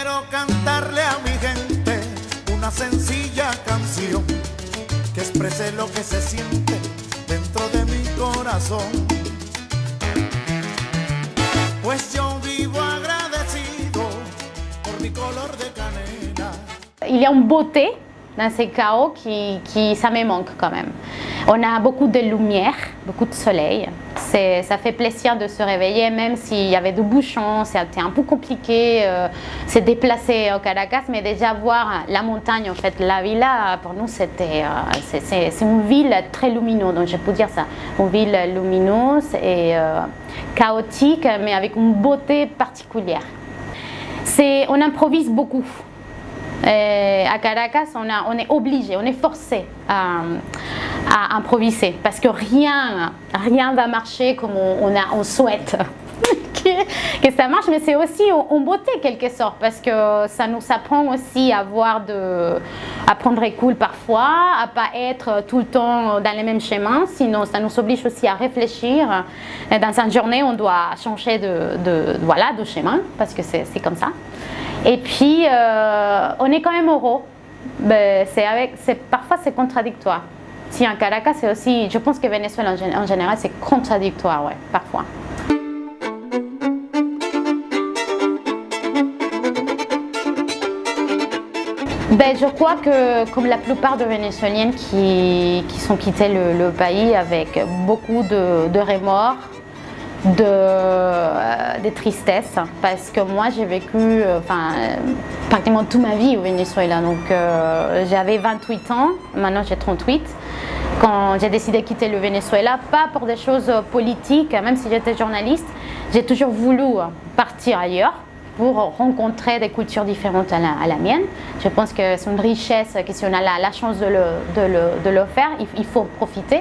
Quiero cantarle a mi gente una sencilla canción que exprese lo que se siente dentro de mi corazón. Pues yo vivo agradecido por mi color de canela. Il y a une beauté dans ces chaos qui ça me manque quand même. On a beaucoup de lumière, beaucoup de soleil. Ça fait plaisir de se réveiller, même s'il y avait de bouchons, c'était un peu compliqué, se déplacer au Caracas, mais déjà voir la montagne, en fait, la villa, pour nous, c'est une ville très lumineuse, donc je peux dire ça, une ville lumineuse et chaotique, mais avec une beauté particulière. On improvise beaucoup. À Caracas, on est obligé, on est forcé à improviser parce que rien va marcher comme on souhaite que ça marche, mais c'est aussi une beauté quelque sorte parce que ça nous apprend aussi à prendre cool parfois, à pas être tout le temps dans les mêmes chemins, sinon ça nous oblige aussi à réfléchir. Et dans une journée, on doit changer de chemin parce que c'est comme ça. Et puis, on est quand même heureux. Parfois, c'est contradictoire. Si en Caracas, c'est aussi, je pense que Venezuela en général, c'est contradictoire, ouais, parfois. Je crois que, comme la plupart de Vénézuéliennes qui sont quittés le pays avec beaucoup de remords, de tristesse, parce que moi j'ai vécu pratiquement toute ma vie au Venezuela, donc j'avais 28 ans, maintenant j'ai 38 quand j'ai décidé de quitter le Venezuela, pas pour des choses politiques, même si j'étais journaliste, j'ai toujours voulu partir ailleurs pour rencontrer des cultures différentes à la mienne. Je pense que c'est une richesse que si on a la chance de le faire, il faut profiter,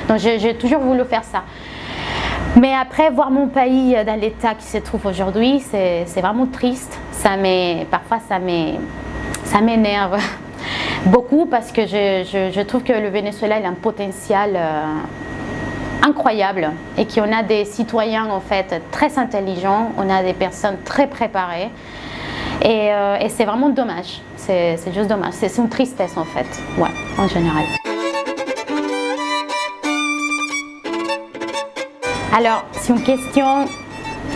donc j'ai toujours voulu faire ça. Mais après, voir mon pays dans l'état qui se trouve aujourd'hui, c'est vraiment triste. Parfois, ça m'énerve beaucoup parce que je trouve que le Venezuela a un potentiel incroyable et qu'on a des citoyens en fait très intelligents, on a des personnes très préparées et c'est vraiment dommage. C'est juste dommage. C'est une tristesse en fait, ouais, en général. Alors, c'est une question,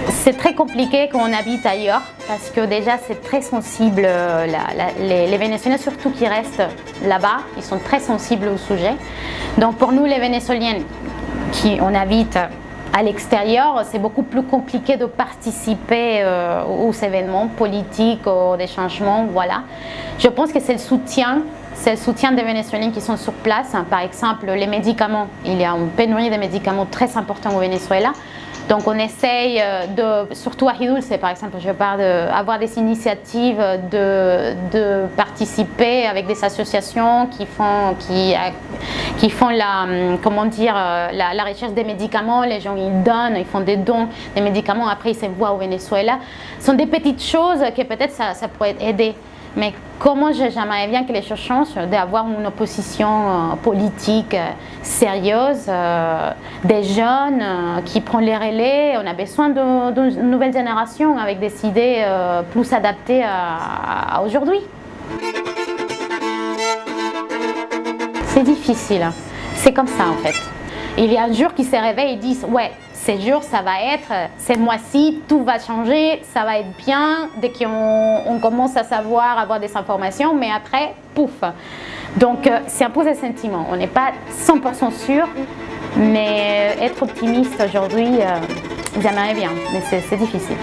c'est très compliqué quand on habite ailleurs parce que déjà c'est très sensible, les Vénézuéliens surtout qui restent là-bas, ils sont très sensibles au sujet. Donc pour nous les Vénézuéliens on habite à l'extérieur, c'est beaucoup plus compliqué de participer aux événements politiques, aux des changements, voilà. Je pense que c'est le soutien des Vénézuéliens qui sont sur place. Par exemple, les médicaments. Il y a une pénurie de médicaments très importante au Venezuela. Donc on essaye surtout à Dulce par exemple, je parle d'avoir des initiatives de participer avec des associations qui font la recherche des médicaments. Les gens ils donnent, ils font des dons des médicaments, après ils s'envoient au Venezuela. Ce sont des petites choses que peut-être ça pourrait aider. Mais comment j'aimerais bien que les choses changent, d'avoir une opposition politique sérieuse, des jeunes qui prennent les relais. On a besoin d'une nouvelle génération avec des idées plus adaptées à aujourd'hui. C'est difficile, c'est comme ça en fait. Il y a un jour qui se réveille et disent ouais, ce jour ça va être, ce mois-ci tout va changer, ça va être bien dès qu'on commence à avoir des informations, mais après, pouf. Donc c'est un peu ce sentiment, on n'est pas 100% sûr, mais être optimiste aujourd'hui, j'aimerais bien, mais c'est difficile.